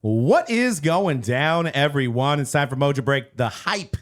What is going down, everyone? It's time for Mojobreak, the hype.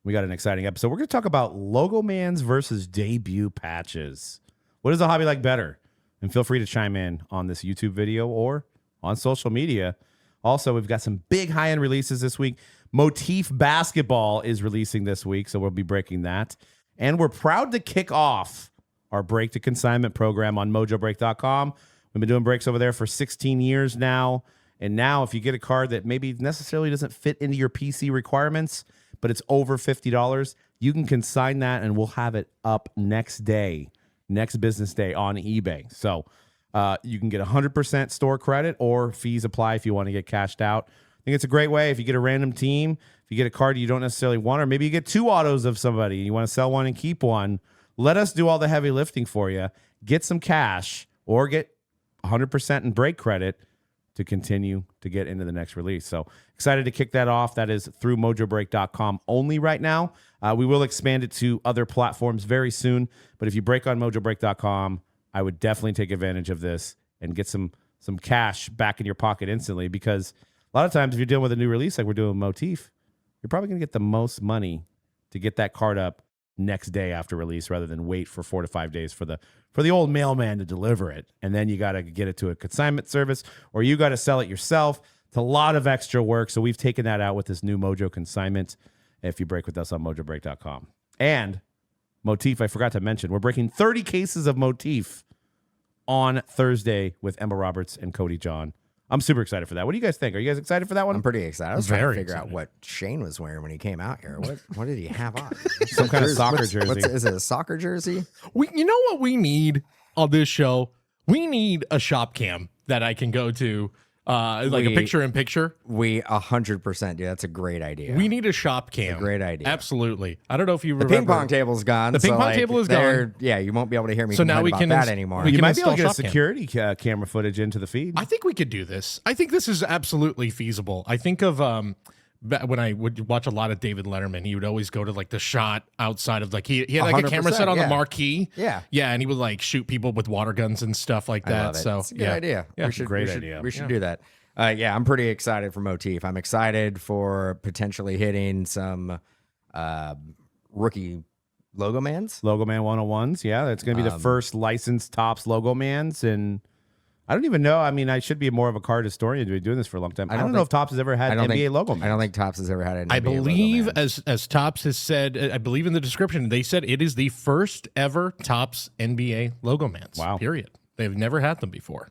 We got an exciting episode. We're going to talk about Logomans versus debut patches. What does the hobby like better? And feel free to chime in on this YouTube video or on social media. Also, we've got some big high-end releases this week. Motif Basketball is releasing this week, so we'll be breaking that. And we're proud to kick off our break to consignment program on Mojobreak.com. We've been doing breaks over there for 16 years now. And now if you get a card that maybe necessarily doesn't fit into your PC requirements, but it's over $50, you can consign that and we'll have it up next business day on eBay. So you can get 100% store credit or fees apply if you want to get cashed out. I think it's a great way if you get a random team, if you get a card you don't necessarily want, or maybe you get two autos of somebody and you want to sell one and keep one, let us do all the heavy lifting for you. Get some cash or get 100% in break credit to continue to get into the next release. So excited to kick that off. That is through Mojobreak.com only right now. We will expand it to other platforms very soon. But if you break on Mojobreak.com, I would definitely take advantage of this and get some cash back in your pocket instantly, because a lot of times if you're dealing with a new release like we're doing with Motif, you're probably going to get the most money to get that card up next day after release rather than wait for 4 to 5 days for the old mailman to deliver it. And then you got to get it to a consignment service or you got to sell it yourself. It's a lot of extra work. So we've taken that out with this new Mojo consignment if you break with us on Mojobreak.com. And Motif, I forgot to mention, we're breaking 30 cases of Motif on Thursday with Emma Roberts and Cody John. I'm super excited for that. What do you guys think? Are you guys excited for that one? I'm pretty excited. I was trying to figure out what Shane was wearing when he came out here. What did he have on? Some kind of soccer jersey. Is it a soccer jersey? You know what we need on this show? We need a shop cam that I can go to, a picture-in-picture. We 100% do. That's a great idea. We need a shop cam. A great idea. Absolutely. I don't know if you remember. The ping pong table's gone. The ping pong table is gone. Yeah, you won't be able to hear me so now we about can that anymore. You might be able to get a security camera footage into the feed. I think we could do this. I think this is absolutely feasible. I think of when I would watch a lot of David Letterman, he would always go to like the shot outside of like he had like a camera set on the marquee. Yeah. Yeah, and he would like shoot people with water guns and stuff like that. I love it. So it's a good idea. Yeah. We should do that. Yeah, I'm pretty excited for Motif. I'm excited for potentially hitting some rookie Logomans. Logoman 101s. Yeah, that's going to be the first licensed Topps Logomans. And I don't even know. I mean, I should be more of a card historian to be doing this for a long time. I don't know if Topps has ever had NBA Logomans. I don't think Topps has ever had an NBA I believe, Logoman. as Topps has said, I believe in the description, they said it is the first ever Topps NBA Logomans. Wow. Period. They've never had them before.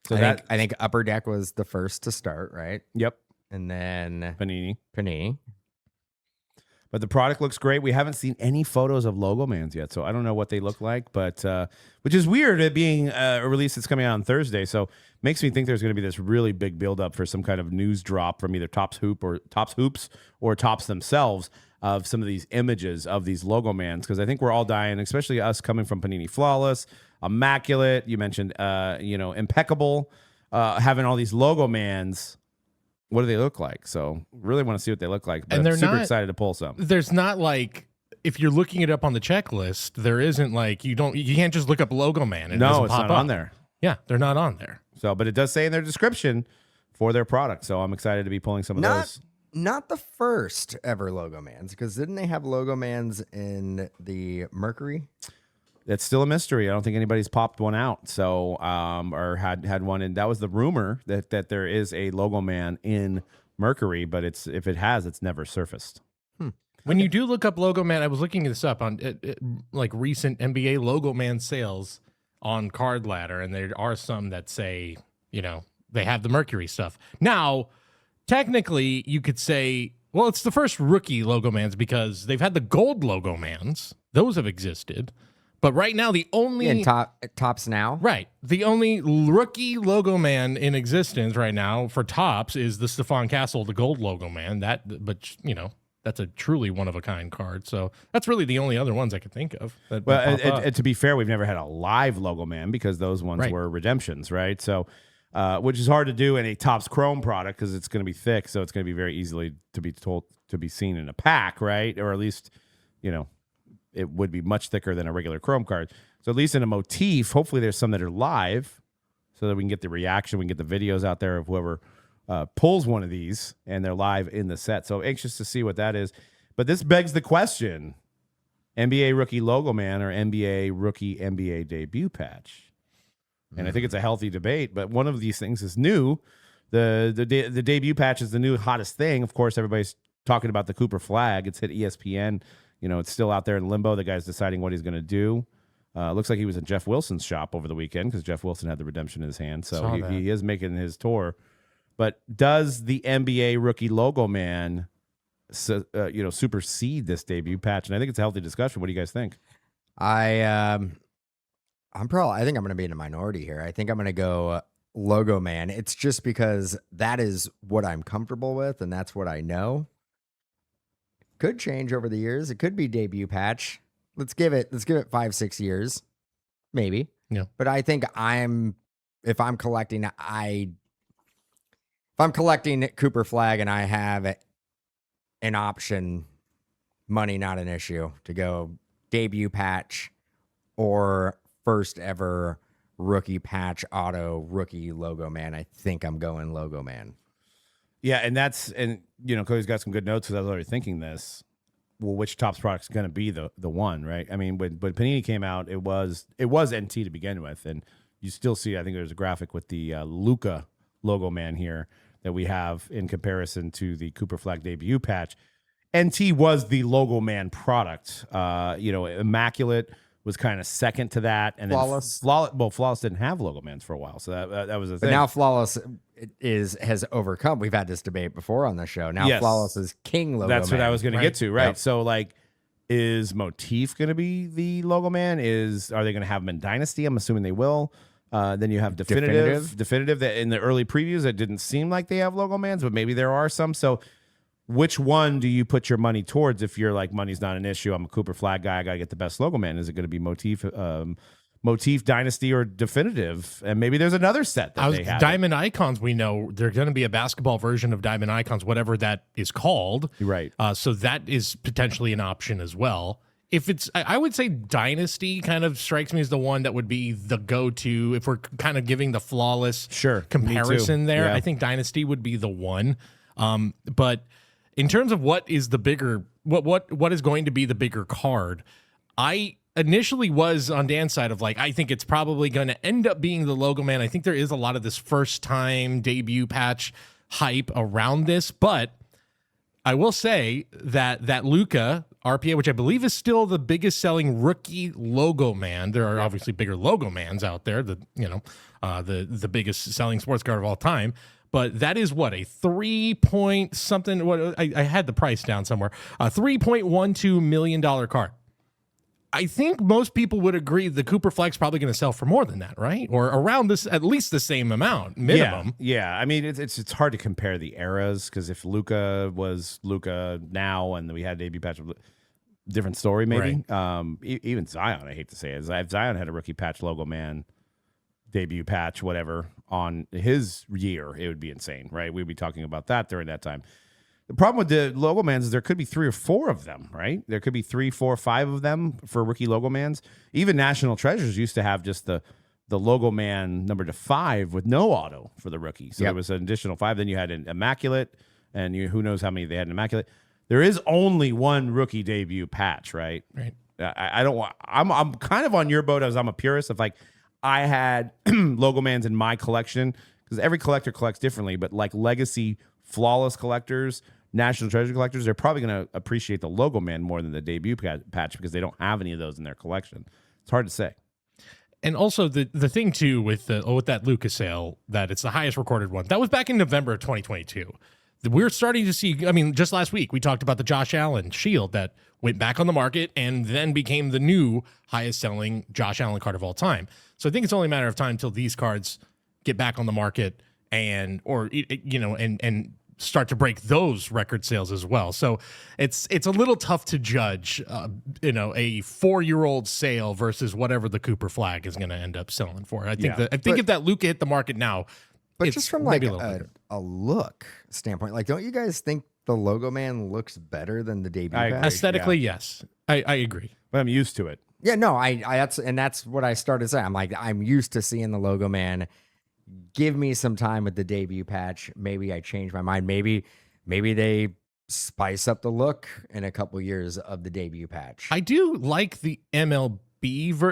So I think Upper Deck was the first to start, right? Yep. And then Panini. But the product looks great. We haven't seen any photos of Logomans yet, so I don't know what they look like. But which is weird, it being a release that's coming out on Thursday. So makes me think there's going to be this really big buildup for some kind of news drop from either Topps Hoops or Topps themselves of some of these images of these Logomans, because I think we're all dying, especially us coming from Panini Flawless, Immaculate. You mentioned, Impeccable, having all these Logomans. What do they look like? So really want to see what they look like. But And they're super not- excited to pull some. There's not like, if you're looking it up on the checklist, there isn't like, you can't just look up Logoman and No, it it's pop not up on there. Yeah, they're not on there. So, but it does say in their description for their product. So I'm excited to be pulling some of those. Not the first ever Logomans, because didn't they have Logomans in the Mercury? It's still a mystery. I don't think anybody's popped one out. So, or had one, and that was the rumor that there is a Logoman in Mercury, but if it has, it's never surfaced. When you do look up Logoman, I was looking this up on like recent NBA Logoman sales on Card Ladder, and there are some that say, they have the Mercury stuff. Now, technically, you could say, well, it's the first rookie Logomans because they've had the gold Logomans. Those have existed. But right now, the only Topps now, right, the only rookie Logoman in existence right now for Topps is the Stephon Castle, the gold Logoman. That's a truly one of a kind card. So that's really the only other ones I could think of. Well, and to be fair, we've never had a live Logoman because those ones were redemptions, right? So, which is hard to do in a Topps Chrome product because it's going to be thick, so it's going to be very easily to be seen in a pack, right? Or at least, it would be much thicker than a regular Chrome card. So at least in a Motif, hopefully there's some that are live so that we can get the reaction, we can get the videos out there of whoever pulls one of these, and they're live in the set. So anxious to see what that is. But this begs the question: NBA rookie Logoman or NBA rookie NBA debut patch? And I think it's a healthy debate. But one of these things is new. The debut patch is the new hottest thing. Of course, everybody's talking about the Cooper Flagg. It's hit ESPN. You know, it's still out there in limbo. The guy's deciding what he's going to do. Looks like he was in Jeff Wilson's shop over the weekend because Jeff Wilson had the redemption in his hand. So he is making his tour. But does the NBA rookie Logoman, supersede this debut patch? And I think it's a healthy discussion. What do you guys think? I think I'm going to be in a minority here. I think I'm going to go Logoman. It's just because that is what I'm comfortable with, and that's what I know. Could change over the years. It could be debut patch. Let's give it 5-6 years, maybe. Yeah. But I think if I'm collecting Cooper Flagg and I have an option, money not an issue, to go debut patch or first ever rookie patch auto rookie Logoman, I think I'm going Logoman. Yeah, and Cody's got some good notes because I was already thinking this. Well, which Topps product is going to be the one, right? I mean, when Panini came out, it was NT to begin with, and you still see, I think there's a graphic with the Luka Logoman here that we have in comparison to the Cooper Flagg debut patch. NT was the Logoman product. Immaculate was kind of second to that, and Flawless. Flawless didn't have Logomans for a while, so that was the thing. But now Flawless has overcome. We've had this debate before on the show. Now Yes. Flawless is king Logoman. That's what I was going to get to, right? Yep. So, is Motif going to be the Logoman? Are they going to have him in Dynasty? I'm assuming they will. Then you have Definitive. That in the early previews, it didn't seem like they have Logomans, but maybe there are some. So, which one do you put your money towards if you're like, money's not an issue? I'm a Cooper Flagg guy. I got to get the best Logoman. Is it going to be Motif, Dynasty, or Definitive? And maybe there's another set that they have. Diamond Icons, we know they're going to be a basketball version of Diamond Icons, whatever that is called. Right. So that is potentially an option as well. If it's, I would say Dynasty kind of strikes me as the one that would be the go-to if we're kind of giving the flawless comparison there. Yeah. I think Dynasty would be the one. But in terms of what is the bigger, what is going to be the bigger card, I initially was on Dan's side of I think it's probably going to end up being the Logoman. I think there is a lot of this first-time debut patch hype around this, but I will say that Luka RPA, which I believe is still the biggest selling rookie Logoman. There are obviously bigger Logomans out there, the biggest selling sports card of all time. But that is what, a 3 point something, I had the price down somewhere, a $3.12 million card. I think most people would agree the Cooper Flagg's probably going to sell for more than that, right? Or around this, at least the same amount, minimum. Yeah. I mean, it's hard to compare the eras because if Luka was Luka now and we had debut patch, different story maybe. Right. Even Zion, I hate to say it, if Zion had a rookie patch Logoman debut patch, whatever, on his year, it would be insane, right? We'd be talking about that during that time. The problem with the Logomans is there could be 3 or 4 of them, right? There could be 3, 4, 5 of them for rookie Logomans. Even National Treasures used to have just the Logoman number to 5 with no auto for the rookie. So there was an additional 5. Then you had an Immaculate, and who knows how many they had in Immaculate. There is only one rookie debut patch, right? Right. I'm kind of on your boat as I'm a purist of I had Logomans in my collection because every collector collects differently, but legacy flawless collectors, National Treasure collectors, they're probably going to appreciate the Logoman more than the debut patch because they don't have any of those in their collection. It's hard to say. And also the thing too with that Lucas sale, that it's the highest recorded one. That was back in November of 2022. We're starting to see, I mean, just last week we talked about the Josh Allen Shield that went back on the market and then became the new highest selling Josh Allen card of all time. So I think it's only a matter of time till these cards get back on the market and start to break those record sales as well. So it's a little tough to judge, a 4-year-old sale versus whatever the Cooper Flagg is going to end up selling for. I think if that Luka hit the market now, but it's just from a look standpoint, don't you guys think the Logoman looks better than the debut patch? Aesthetically, yes, I agree. But I'm used to it. Yeah, no, that's what I started saying. I'm used to seeing the Logoman give me some time with the debut patch. Maybe I change my mind. Maybe they spice up the look in a couple years of the debut patch. I do like the MLB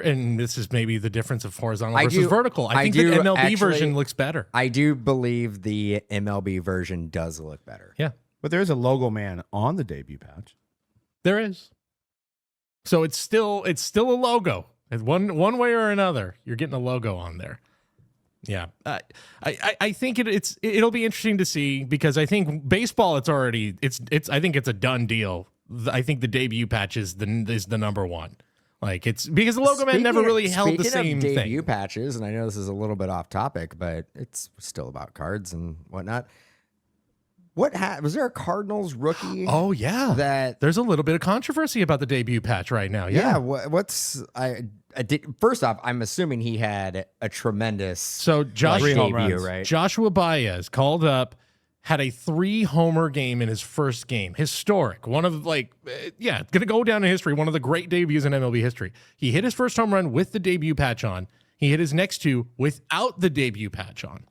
and this is maybe the difference of horizontal versus vertical. I think the MLB version looks better. I do believe the MLB version does look better. Yeah. But there is a Logoman on the debut patch. There is. So it's still a logo. And one way or another, you're getting a logo on there. Yeah, I think it'll be interesting to see because I think baseball it's I think it's a done deal. I think the debut patch is the number one. Like it's because the Logoman never really held the same thing. Debut patches, and I know this is a little bit off topic, but it's still about cards and whatnot. Was there a Cardinals rookie? Oh yeah, there's a little bit of controversy about the debut patch right now. Yeah, First off, I'm assuming he had a tremendous debut, right? Joshua Baez called up, had a 3-homer game in his first game, historic. One of gonna go down in history. One of the great debuts in MLB history. He hit his first home run with the debut patch on. He hit his next 2 without the debut patch on.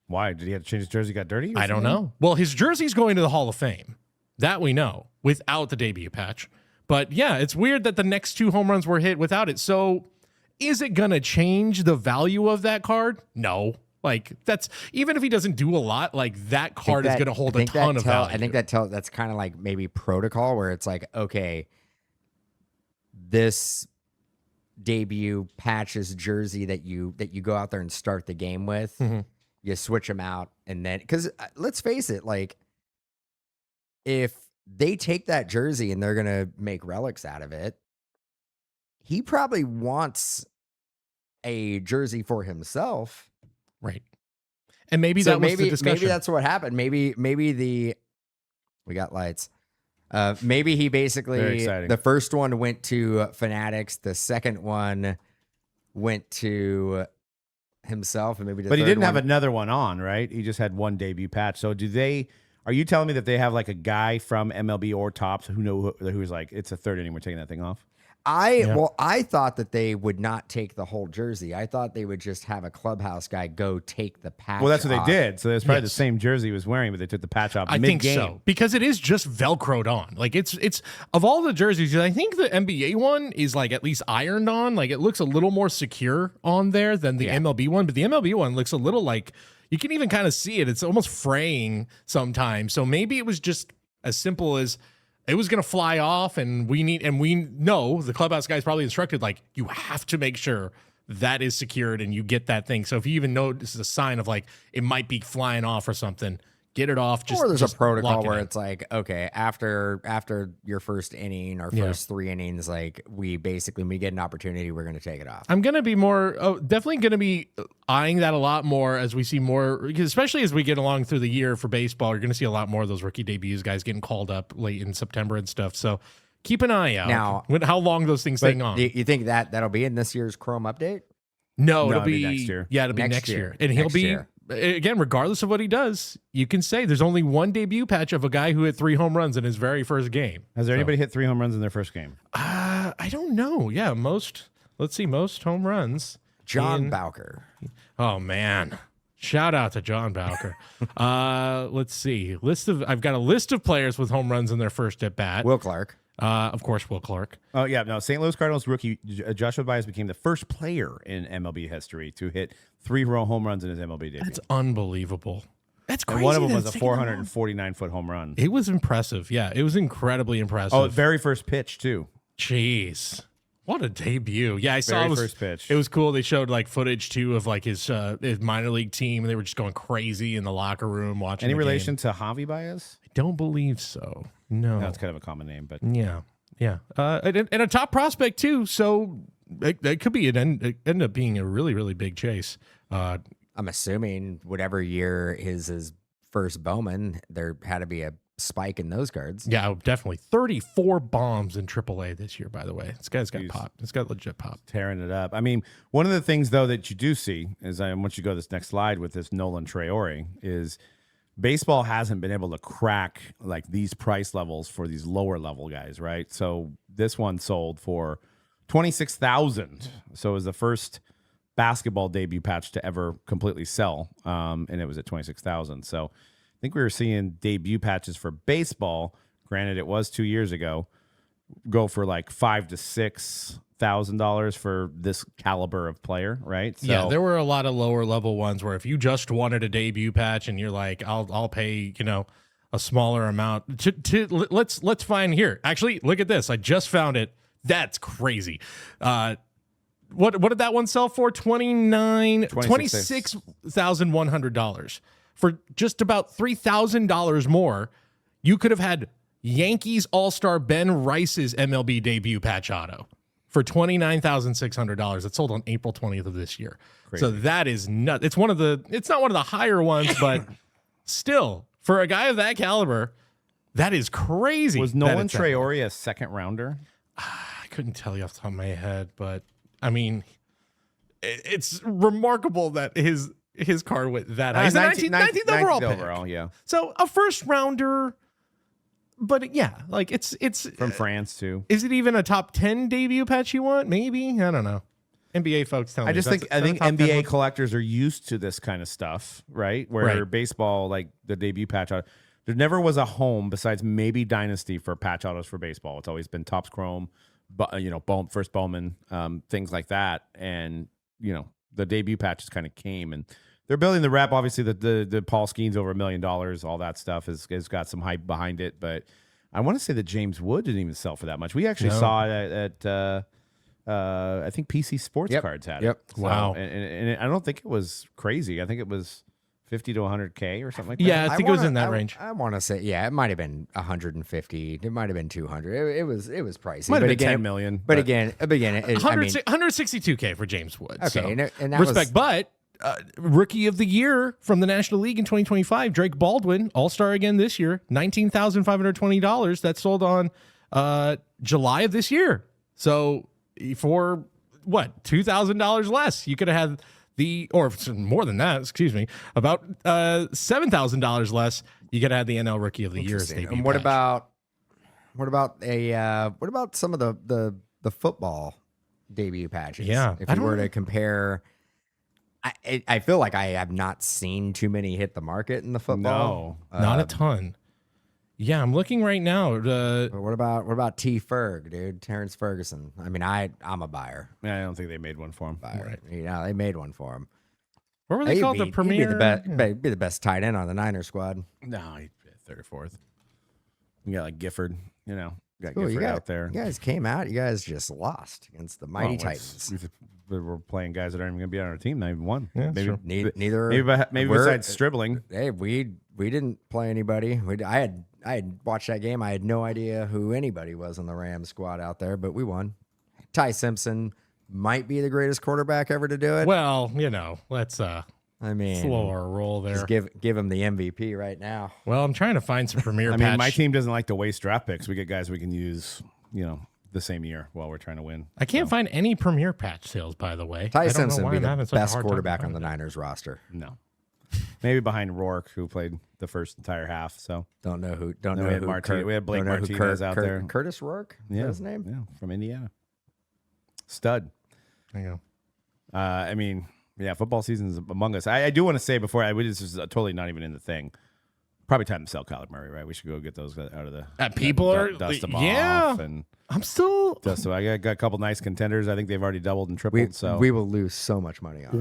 Why did he have to change his jersey? Got dirty? I don't know. Well, his jersey's going to the Hall of Fame. That we know without the debut patch. But yeah, it's weird that the next 2 home runs were hit without it. So is it going to change the value of that card? No. Like that's even if he doesn't do a lot, like that card is going to hold a ton of value. I think that's kind of like maybe protocol where it's like, okay, this debut patches jersey that you go out there and start the game with, you switch them out. And then, because let's face it, like if they take that jersey and they're going to make relics out of it, he probably wants a jersey for himself. Right. And maybe that was the discussion. Maybe that's what happened. Maybe we got lights. Maybe he basically, the first one went to Fanatics. The second one went to himself. And maybe but he didn't have another one on, right? He just had one debut patch. So are you telling me that they have like a guy from MLB or Topps who's like, it's a third inning, we're taking that thing off? I thought that they would not take the whole jersey. I thought they would just have a clubhouse guy go take the patch off. Well, that's what they did. So it's probably the same jersey he was wearing, but they took the patch off mid-game. I think so. Because it is just Velcroed on. Like it's of all the jerseys, I think the NBA one is like at least ironed on. Like it looks a little more secure on there than the MLB one. But the MLB one looks a little like you can even kind of see it. It's almost fraying sometimes. So maybe it was just as simple as it was going to fly off, and we know the clubhouse guy's probably instructed, like, you have to make sure that is secured and you get that thing. So if you even notice a sign of like it might be flying off or something, get it off. Or there's a protocol where it's like, okay, after your first inning or first 3 innings, like we get an opportunity, we're going to take it off. I'm going to be definitely going to be eyeing that a lot more as we see more, especially as we get along through the year for baseball. You're going to see a lot more of those rookie debuts, guys getting called up late in September and stuff. So keep an eye out. Now, how long those things hang on. You think that'll be in this year's Chrome update? No, it'll be next year. Yeah, it'll be next year. And he'll be, again, regardless of what he does, you can say there's only one debut patch of a guy who hit 3 home runs in his very first game. Has there anybody hit 3 home runs in their first game? I don't know. Yeah, most home runs. John Bowker. Oh, man. Shout out to John Bowker. Let's see. I've got a list of players with home runs in their first at bat. Will Clark. Of course, Will Clark. Oh, yeah. No, St. Louis Cardinals rookie Joshua Baez became the first player in MLB history to hit 3 home runs in his MLB debut. That's unbelievable. That's crazy. And one of them was a 449-foot home run. It was impressive. Yeah, it was incredibly impressive. Oh, very first pitch, too. Jeez. What a debut. Yeah, I saw it. First pitch. It was cool. They showed like footage, too, of like his minor league team, and they were just going crazy in the locker room watching Any relation to Javi Baez? I don't believe so. No. That's kind of a common name, but yeah. And a top prospect too. So it could be end up being a really, really big chase. I'm assuming whatever year his first Bowman, there had to be a spike in those cards. Yeah, definitely. 34 bombs in AAA this year, by the way. This guy's got pop. It's got legit pop. Tearing it up. I mean, one of the things though that you do see is once you go to this next slide with this Nolan Traore is baseball hasn't been able to crack like these price levels for these lower level guys, right? So this one sold for $26,000. So it was the first basketball debut patch to ever completely sell, and it was at 26,000. So I think we were seeing debut patches for baseball. Granted, it was 2 years ago. Go for like $5,000 to $6,000 for this caliber of player, right? So, Yeah, there were a lot of lower level ones where if you just wanted a debut patch and you're like, I'll pay, a smaller amount let's find here. Actually, look at this. I just found it. That's crazy. What did that one sell for? $26,100 for just about $3,000 more. You could have had Yankees All-Star Ben Rice's MLB debut patch auto for $29,600. It sold on April 20th of this year. Crazy. So that is nuts. It's not one of the higher ones, but still, for a guy of that caliber, that is crazy. was Nolan Traore a second rounder? I couldn't tell you off the top of my head, but I mean, it's remarkable that his card went that high. He's 19th overall pick. Yeah. So a first rounder, but yeah, like it's From France too. Is it even a top 10 debut patch you want? Maybe. I don't know. NBA folks tell me. I think NBA collectors are used to this kind of stuff, right? Where baseball, like the debut patch auto, there never was a home besides maybe Dynasty for patch autos for baseball. It's always been Topps Chrome, but first Bowman, things like that, and the debut patches kind of came, and they're building the rep. Obviously, the Paul Skeen's over $1 million. All that stuff has got some hype behind it, but I want to say that James Wood didn't even sell for that much. We actually saw it at I think PC Sports Cards had it. So, wow. And I don't think it was crazy. I think it was 50 to 100K or something like that. Yeah, I think it was in that range. I want to say, it might have been 150. It might have been 200. It was pricey. Might have been 10 million. But again, 162K for James Wood. Okay, so and that respect. But Rookie of the Year from the National League in 2025, Drake Baldwin, All-Star again this year, $19,520. That sold on July of this year. So for what, $2,000 less, you could have had or more than that, excuse me, about $7,000 less, you could have had the NL Rookie of the Year. And what about some of the football debut patches? Yeah, if you were to compare, I feel like I have not seen too many hit the market in the football. No, not a ton. Yeah, I'm looking right now. But what about T. Ferg, dude? Terrence Ferguson. I mean, I'm a buyer. Yeah, I don't think they made one for him. Right. They made one for him. What were they called? The premier? Be the best tight end on the Niners squad. No, he'd be 34th. You got like Gifford, got Cool, Gifford out there. You guys came out. You guys just lost against the mighty Titans. We're playing guys that aren't even going to be on our team. Not even one. Yeah, maybe neither. Maybe besides Stribling. Hey, we didn't play anybody. I had watched that game. I had no idea who anybody was on the Rams squad out there, but we won. Ty Simpson might be the greatest quarterback ever to do it. Well, let's slow our roll there. Just give him the MVP right now. Well, I'm trying to find some premier patch. I mean, my team doesn't like to waste draft picks. We get guys we can use, the same year while we're trying to win. I can't find any premier patch sales, by the way. Ty Simpson be the best quarterback on the Niners roster. No. Maybe behind Rourke, who played the first entire half. So don't know who. We had Blake Martinez out there. Curtis Rourke. Is that his name? Yeah, from Indiana. Stud. There you go. I mean, football season is among us. I do want to say before this is totally not even in the thing. Probably time to sell Kyler Murray, right? We should go get those out of the. Dust them off, and I'm still. So I got a couple nice contenders. I think they've already doubled and tripled. So we will lose so much money on.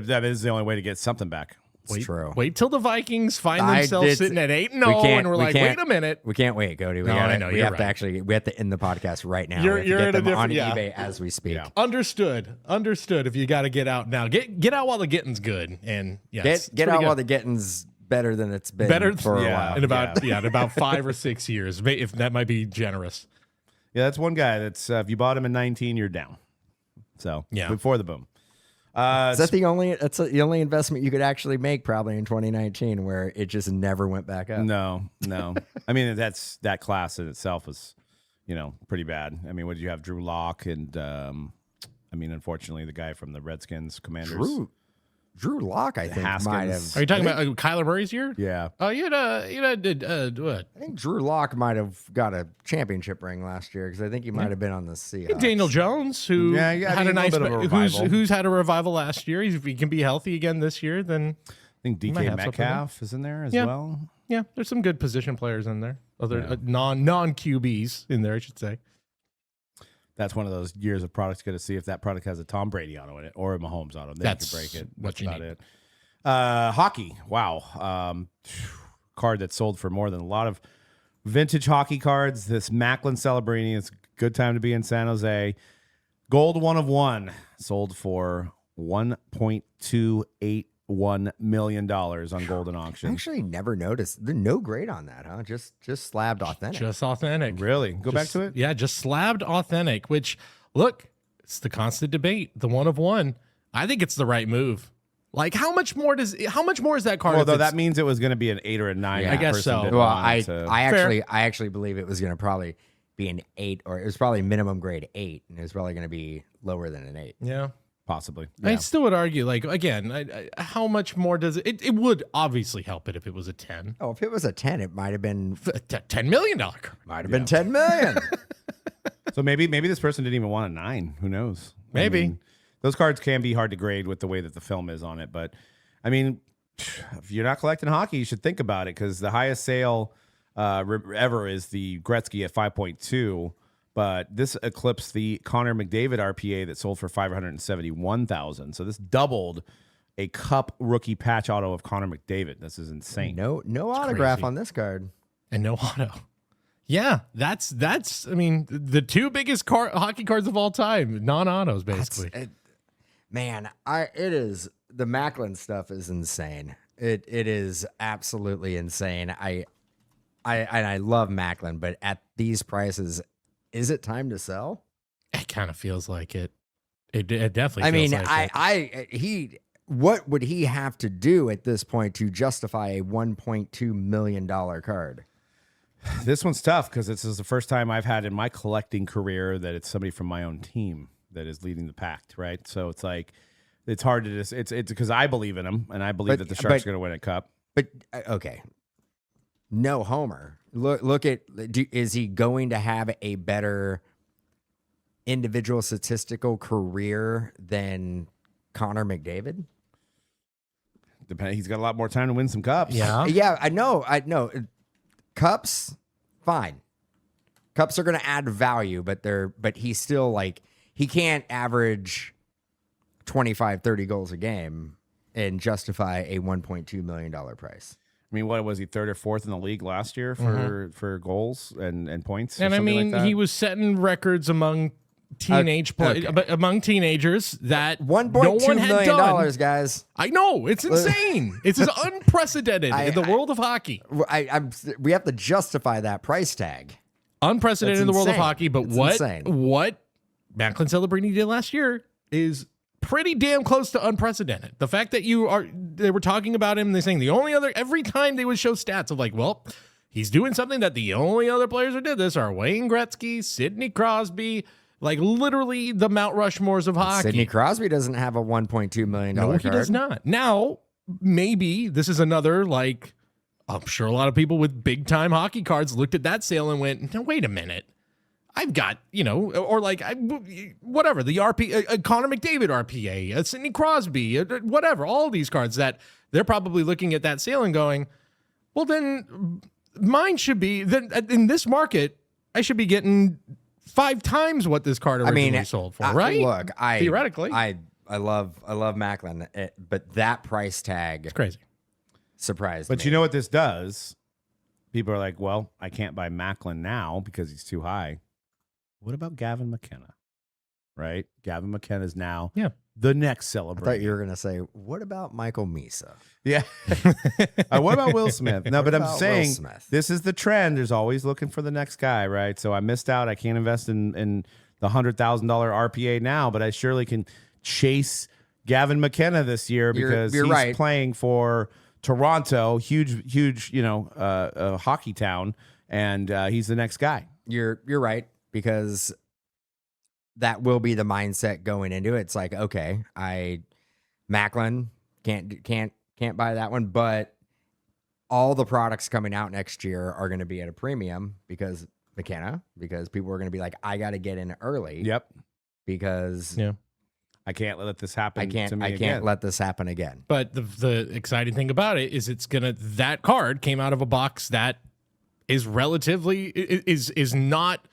That is the only way to get something back. It's true. Wait till the Vikings find themselves sitting at 8-0, and we're like, wait a minute. We can't wait, Cody. We have to end the podcast right now. You're we have to get them on eBay as we speak. Yeah. Understood. If you got to get out now, get out while the getting's good, and get out while the getting's better than it's been for a while. In about 5 or 6 years, if that might be generous. Yeah, that's one guy that's if you bought him in 19, you're down. So before the boom. Is that the only investment you could actually make probably in 2019 where it just never went back up? No. I mean, that class in itself was, pretty bad. I mean, what did you have? Drew Lock and, unfortunately, the guy from the Redskins Commanders. Drew Lock, I think, might have. Are you talking about Kyler Murray's year? Yeah. Oh, you did what? I think Drew Lock might have got a championship ring last year because I think he might have been on the Seahawks. Daniel Jones, who had a nice, bit of a revival. who's had a revival last year. If he can be healthy again this year, then I think DK Metcalf is in there as well. Yeah, there's some good position players in there. Other non QBs in there, I should say. That's one of those years of products. Got to see if that product has a Tom Brady auto in it or a Mahomes auto. Then That's you can break it. what you about need. it. Hockey. Wow. Card that sold for more than a lot of vintage hockey cards. This Macklin Celebrini. It's a good time to be in San Jose. Gold 1 of 1 sold for $1.281 million on Golden Auction. I actually never noticed. There's no grade on that, huh? Just slabbed authentic. Just authentic. Really? Go back to it? Yeah, just slabbed authentic, which, look, it's the constant debate. The 1 of 1. I think it's the right move. Like, how much more is that card? Well, though that means it was going to be an 8 or a 9. Yeah, I guess so. Well, I actually believe it was going to probably be an 8, or it was probably minimum grade 8, and it was probably going to be lower than an 8. Yeah. Possibly. I Yeah. still would argue, like, again, how much more does it? It would obviously help it if it was a 10. Oh, if it was a 10, it might have been $10 million card. might have been 10 million. So maybe this person didn't even want a 9. Who knows? Maybe. I mean, those cards can be hard to grade with the way that the film is on it. But, I mean, if you're not collecting hockey, you should think about it because the highest sale ever is the Gretzky at 5.2. But this eclipsed the Connor McDavid RPA that sold for $571,000. So this doubled a Cup rookie patch auto of Connor McDavid. This is insane. No autograph crazy. on this card. And no auto. Yeah, that's. I mean, the two biggest hockey cards of all time, non-autos, basically. Man, it is the Macklin stuff is insane. It is absolutely insane. I love Macklin, but at these prices, is it time to sell? It kind of feels like it. It definitely. Feels like it. What would he have to do at this point to justify a $1.2 million card? This one's tough because this is the first time I've had in my collecting career that it's somebody from my own team that is leading the pack, right? So it's like it's hard to just it's because I believe in him and I believe that the Sharks are going to win a cup. But okay, no homer. Look at is he going to have a better individual statistical career than Connor McDavid? He's got a lot more time to win some cups. Yeah, I know. Cups, fine. Cups are going to add value, but he's still like he can't average 25, 30 goals a game and justify a $1.2 million price. I mean, what was he, 3rd or 4th in the league last year for goals and points? And I mean, he was setting records among among teenagers that $1.2 million, guys. I know, it's insane. It's unprecedented in the world of hockey. We have to justify that price tag. Unprecedented in the world of hockey, but It's what Macklin Celebrini did last year is pretty damn close to unprecedented. The fact that they were talking about him, they're saying every time they would show stats of like, well, he's doing something that the only other players who did this are Wayne Gretzky, Sidney Crosby, like literally the Mount Rushmores of hockey. Sidney Crosby doesn't have a $1.2 million card. No, he does not. Now, maybe this is another, like, I'm sure a lot of people with big time hockey cards looked at that sale and went, no, wait a minute. I've got, or like, whatever, the Connor McDavid RPA, Sidney Crosby, whatever, all these cards that they're probably looking at that sale and going, well, then mine should be, then in this market, I should be getting 5 times what this card originally sold for, right? Look, theoretically, I love Macklin, but that price tag, it's crazy. Surprised me. But you know what this does? People are like, well, I can't buy Macklin now because he's too high. What about Gavin McKenna? Right? Gavin McKenna is now the next celebrity. I thought you were going to say, what about Michael Misa? Yeah. What about Will Smith? No, but I'm saying this is the trend. There's always looking for the next guy, right? So I missed out. I can't invest in the $100,000 RPA now, but I surely can chase Gavin McKenna this year because he's playing for Toronto, huge, hockey town, and he's the next guy. You're right, because that will be the mindset going into it. It's like, okay, Macklin Can't buy that one. But all the products coming out next year are going to be at a premium because McKenna, because people are going to be like, I got to get in early. Yep. Because I can't let this happen. To me I again. can't let this happen again. But the exciting thing about it is that card came out of a box that is relatively is not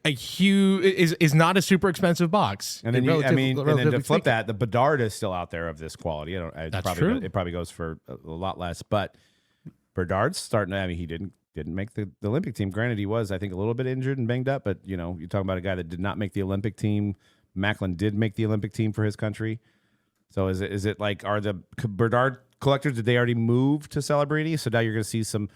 a huge is not a super expensive box. And then and then to flip speaking. that, the Bedard is still out there of this quality. That's true. It probably goes for a lot less, but Bedard's starting. I mean, he didn't make the Olympic team. Granted, he was, I think, a little bit injured and banged up, but you're talking about a guy that did not make the Olympic team. Macklin did make the Olympic team for his country. So is it like, are the Bedard collectors, did they already move to Celebrini? So now you're going to see some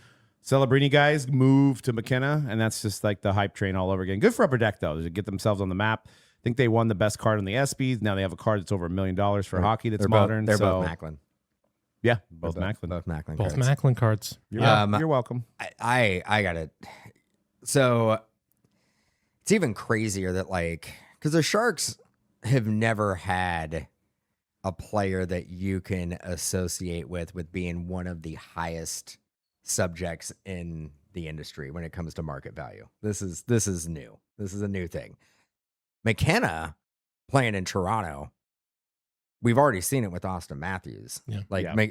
Celebrini guys move to McKenna, and that's just like the hype train all over again. Good for Upper Deck, though, to get themselves on the map. I think they won the best card on the ESPYs. Now they have a card that's over $1 million for hockey that's modern. They're both Macklin. Yeah, both Macklin. Both Macklin Both cards. Macklin cards. You're welcome. I got it. So it's even crazier that, like, because the Sharks have never had a player that you can associate with being one of the highest subjects in the industry when it comes to market value. This is new. This is a new thing. McKenna playing in Toronto, we've already seen it with Austin Matthews. Yeah.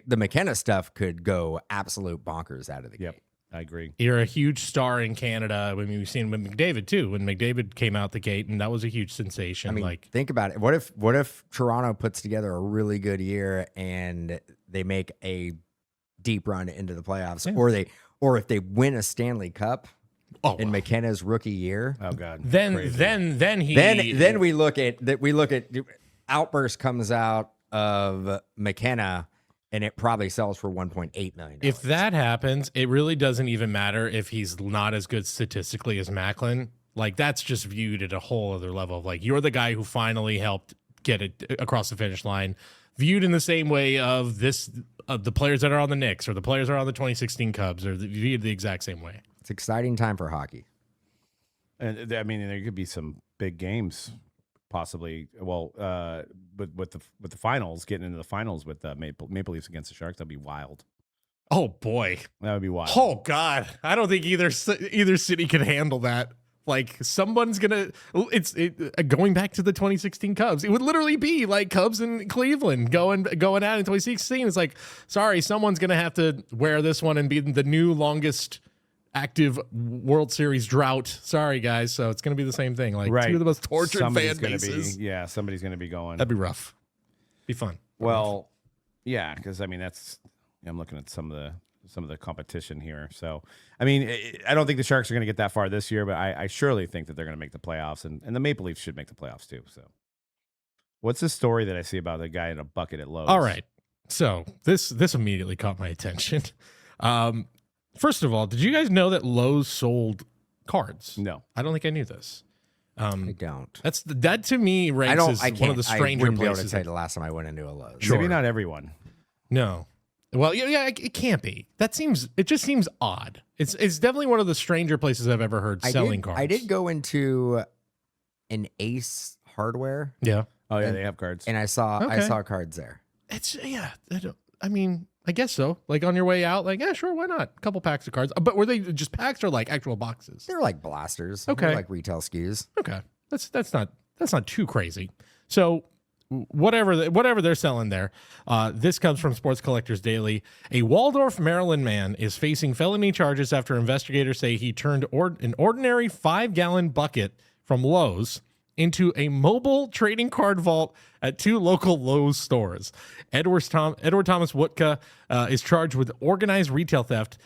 The McKenna stuff could go absolute bonkers out of the gate. I agree. You're a huge star in Canada. I mean, we've seen with McDavid too. When McDavid came out the gate, and that was a huge sensation. I mean, think about it. What if Toronto puts together a really good year and they make a deep run into the playoffs, or if they win a Stanley Cup in McKenna's rookie year? Oh God. Then we look at Outburst comes out of McKenna, and it probably sells for $1.8 million. If that happens, it really doesn't even matter if he's not as good statistically as Macklin. Like, that's just viewed at a whole other level of, like, you're the guy who finally helped get it across the finish line, viewed in the same way of the players that are on the Knicks or the players that are on the 2016 Cubs, or viewed the exact same way. It's an exciting time for hockey. And I mean, there could be some big games, possibly. Well, with the finals, getting into the finals with Maple Leafs against the Sharks, that'd be wild. Oh boy, that would be wild. Oh God, I don't think either city can handle that. Like, someone's gonna. Going back to the 2016 Cubs. It would literally be like Cubs in Cleveland going out in 2016. It's like, sorry, someone's gonna have to wear this one and be the new longest active World Series drought. Sorry, guys. So it's gonna be the same thing. Like, two of the most tortured fan bases. Somebody's gonna be going. That'd be rough. Be fun. Well, yeah, because I mean I'm looking at some of the competition here. So, I mean, I don't think the Sharks are going to get that far this year, but I surely think that they're going to make the playoffs, and the Maple Leafs should make the playoffs too. So, what's the story that I see about the guy in a bucket at Lowe's? All right. So this immediately caught my attention. First of all, did you guys know that Lowe's sold cards? No. I don't think I knew this. I don't. That to me ranks as one of the stranger I wouldn't places. be able to tell you the last time I went into a Lowe's. Sure. Maybe not everyone. No. Well, yeah, it can't be. It just seems odd. It's definitely one of the stranger places I've ever heard selling cards. I did go into an Ace Hardware. Yeah. Oh yeah, they have cards. And I saw cards there. I mean, I guess so. Like, on your way out, like, yeah, sure, why not? A couple packs of cards. But were they just packs or like actual boxes? They're like blasters. Okay. They're like retail SKUs. Okay. That's not too crazy. So whatever they're selling there, this comes from Sports Collectors Daily. A Waldorf, Maryland man is facing felony charges after investigators say he turned an ordinary 5-gallon bucket from Lowe's into a mobile trading card vault at 2 local Lowe's stores. Edward Thomas Wutka is charged with organized retail theft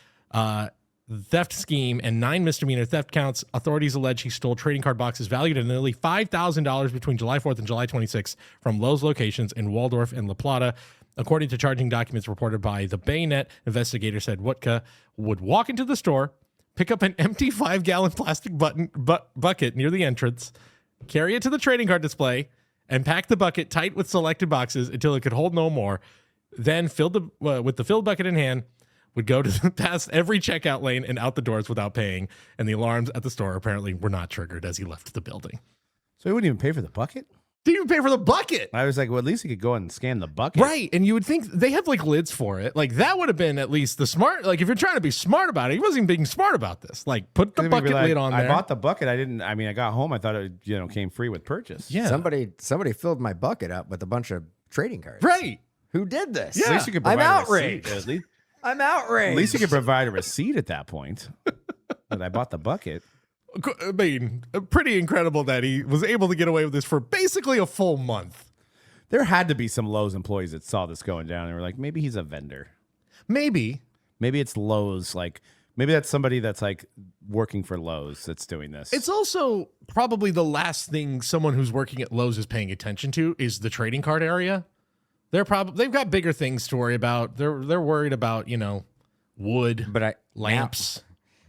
scheme, and 9 misdemeanor theft counts. Authorities allege he stole trading card boxes valued at nearly $5,000 between July 4th and July 26th from Lowe's locations in Waldorf and La Plata. According to charging documents reported by the Baynet, investigators said Wutka would walk into the store, pick up an empty 5-gallon plastic bucket near the entrance, carry it to the trading card display, and pack the bucket tight with selected boxes until it could hold no more. Then, with the filled bucket in hand, would go past every checkout lane and out the doors without paying, and the alarms at the store apparently were not triggered as he left the building. So he wouldn't even pay for the bucket? Didn't even pay for the bucket. I was like, well, at least he could go and scan the bucket. Right. And you would think they have like lids for it. Like that would have been at least the smart. Like if you're trying to be smart about it, he wasn't even being smart about this. Like put the bucket lid on there. I bought the bucket. I got home. I thought it, came free with purchase. Yeah. Somebody filled my bucket up with a bunch of trading cards. Right. Who did this? At least you could I'm provide outraged. a receipt. I'm outraged. At least you could provide a receipt at that point. But I bought the bucket. I mean, pretty incredible that he was able to get away with this for basically a full month. There had to be some Lowe's employees that saw this going down and were like, maybe he's a vendor. Maybe it's Lowe's. Like, maybe that's somebody that's like working for Lowe's that's doing this. it's also probably the last thing someone who's working at Lowe's is paying attention to is the trading card area. They've got bigger things to worry about. They're worried about, wood, But lamps.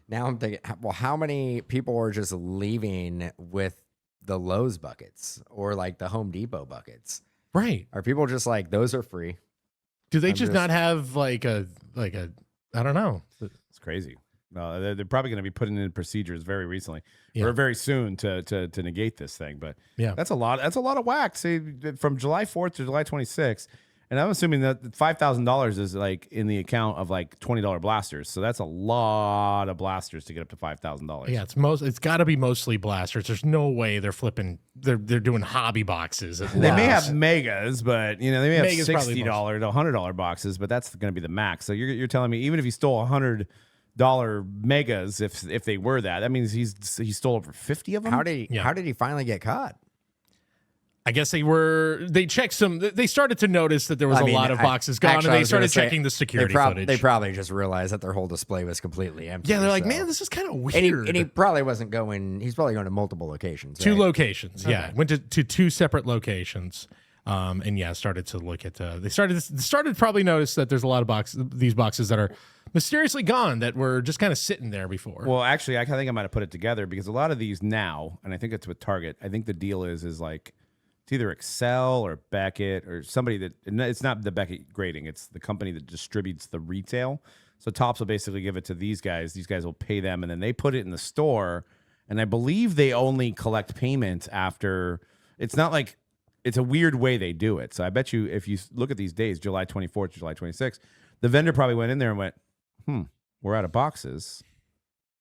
Now I'm thinking, well, how many people are just leaving with the Lowe's buckets or like the Home Depot buckets? Right. Are people just like, those are free? Do they just not have like a I don't know. It's crazy. No, they're probably going to be putting in procedures very recently Yeah. or very soon to negate this thing. But Yeah. that's a lot. That's a lot of whack. See, from July 4th to July 26th. And I'm assuming that $5,000 is like in the account of like $20 blasters. So that's a lot of blasters to get up to $5,000. Yeah, it's got to be mostly blasters. There's no way they're doing hobby boxes. They may have megas, but they may have Megas probably $60 to $100 boxes, but that's going to be the max. So you're telling me even if he stole $100 megas, if they were that means he stole over 50 of them. How did he finally get caught? I guess they checked they started to notice that there was a lot of boxes gone, and they started checking the security footage. They probably just realized that their whole display was completely empty. Yeah, they're like, man, this is kind of weird. And he probably wasn't going, he's probably going to multiple locations. Two right? locations, yeah. Went to two separate locations. And yeah, started to look at they started to probably notice that there's a lot of these boxes that are mysteriously gone that were just kind of sitting there before. Well, actually, I think I might have put it together because a lot of these now, and I think it's with Target, I think the deal is like it's either Excel or Beckett or somebody that it's not the Beckett grading, it's the company that distributes the retail. So Topps will basically give it to these guys. These guys will pay them, and then they put it in the store. And I believe they only collect payment after. It's not like it's a weird way they do it. So I bet you if you look at these days, July 24th to July 26th, the vendor probably went in there and went, we're out of boxes.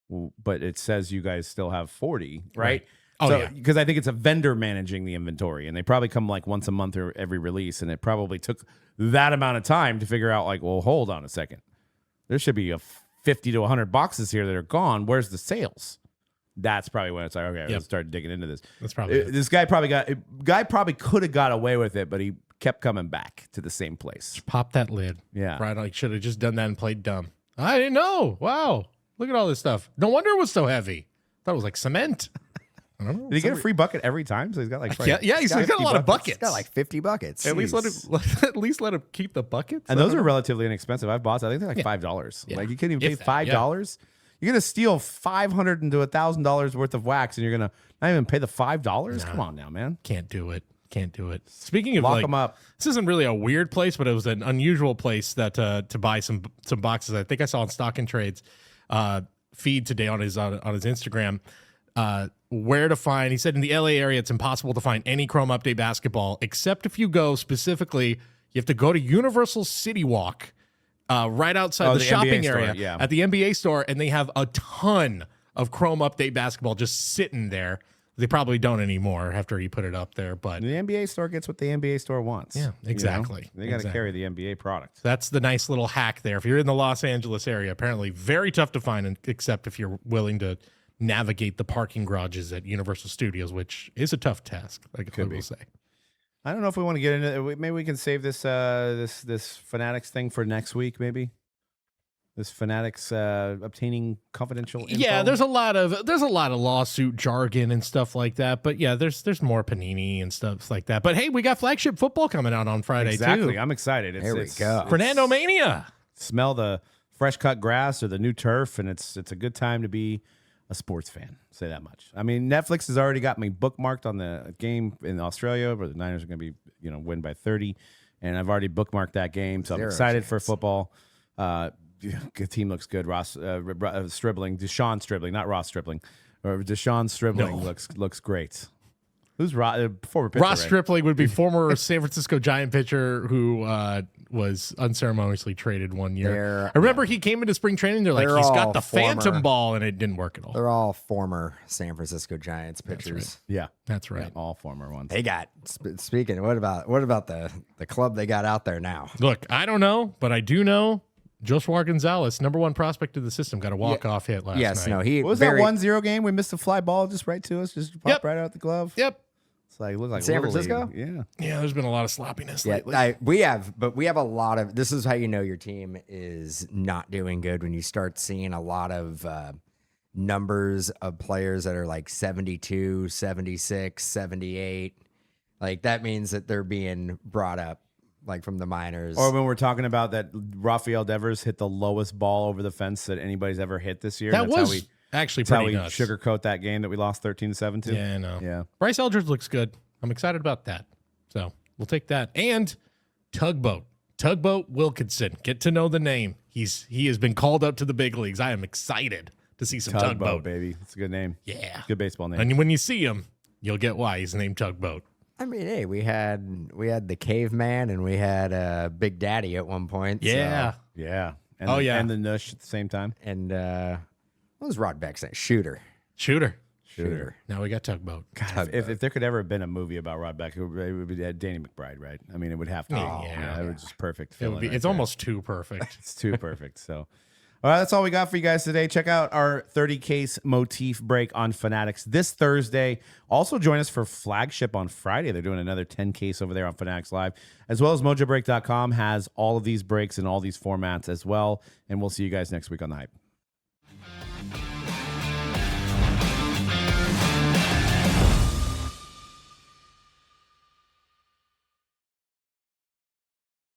Well, but it says you guys still have 40, right? Oh, so, yeah. Because I think it's a vendor managing the inventory, and they probably come like once a month or every release, and it probably took that amount of time to figure out like, well, hold on a second. There should be 50 to 100 boxes here that are gone. Where's the sales? That's probably when it's like, okay, let's start digging into this. That's probably this guy probably could have got away with it, but he kept coming back to the same place. Pop that lid. Yeah. Right. I should have just done that and played dumb. I didn't know. Wow. Look at all this stuff. No wonder it was so heavy. Thought it was like cement. I don't know. Did he get a free bucket every time? So he's got like He's got a lot of buckets. He's got like 50 buckets. At least let him keep the buckets. And those are relatively inexpensive. I've bought. I think they're like $5. Yeah. Like you can't even pay If that, $5. You're gonna steal $500 into $1,000 worth of wax, and you're gonna not even pay the $5. Come on now, man. Can't do it. Speaking of Lock them up. this isn't really a weird place, but it was an unusual place that to buy some boxes. I think I saw on Stock and Trades feed today on his Instagram. Where to find? He said in the LA area, it's impossible to find any Chrome Update basketball except if you go specifically. You have to go to Universal City Walk, right outside the shopping NBA area store, at the NBA store, and they have a ton of Chrome Update basketball just sitting there. They probably don't anymore after you put it up there, but The NBA store gets what the NBA store wants. Yeah, exactly. They got to carry the NBA product. that's the nice little hack there. If you're in the Los Angeles area, apparently very tough to find, except if you're willing to navigate the parking garages at Universal Studios, which is a tough task, like I will say. I don't know if we want to get into it. Maybe we can save this this Fanatics thing for next week. Maybe this Fanatics obtaining confidential info. Yeah, there's a lot of lawsuit jargon and stuff like that. But yeah, there's more Panini and stuff like that. But hey, we got flagship football coming out on Friday exactly. too. I'm excited. There we go. Fernando Mania. Smell the fresh cut grass or the new turf, and it's a good time to be a sports fan. Say that much. I mean, Netflix has already got me bookmarked on the game in Australia where the Niners are going to be, win by 30, and I've already bookmarked that game. So I'm excited for football. Good team looks good. Stribling, Deshaun Stribling, not Ross Stribling, or Deshaun Stribling looks great. Who's former pitcher? Ross right? Stripling would be former San Francisco Giant pitcher who was unceremoniously traded one year. I remember he came into spring training. They're like, They're he's all got the former. phantom ball, and it didn't work at all. They're all former San Francisco Giants pitchers. Yeah, That's right. all former ones. They got speaking. What about the club they got out there now? Look, I don't know, but I do know Joshua Gonzalez, number one prospect of the system, got a walk-off hit last Yes, night. no, he What was very, that 1-0 game? We missed a fly ball just right to us, just popped right out the glove. Yep. It's like look like San Little Francisco? League. Yeah. Yeah, there's been a lot of sloppiness Yeah, lately. we have a lot of. This is how you know your team is not doing good when you start seeing a lot of numbers of players that are like 72, 76, 78. Like that means that they're being brought up like from the minors. Or when we're talking about that, Rafael Devers hit the lowest ball over the fence that anybody's ever hit this year. that That's was actually That's how pretty we nuts. sugarcoat that game that we lost 13-7 to. Yeah, I know. Yeah. Bryce Eldridge looks good. I'm excited about that. So we'll take that. And Tugboat Wilkinson. Get to know the name. He has been called up to the big leagues. I am excited to see some Tugboat. baby. It's a good name. Yeah. Good baseball name. And when you see him, you'll get why he's named Tugboat. I mean, hey, we had the caveman and we had Big Daddy at one point. Yeah. so- Yeah. And Oh, the, yeah. And the Nush at the same time. and what was Rod Beck's name? Shooter. Now we got Tugboat. If there could ever have been a movie about Rod Beck, it would be Danny McBride, right? I mean, it would have to. Oh, yeah. It would just perfect. It would be, it's almost too perfect. It's too perfect. So, all right, that's all we got for you guys today. Check out our 30 case motif break on Fanatics this Thursday. Also, join us for Flagship on Friday. They're doing another 10 case over there on Fanatics Live, as well as Mojobreak.com has all of these breaks in all these formats as well. And we'll see you guys next week on the Hype.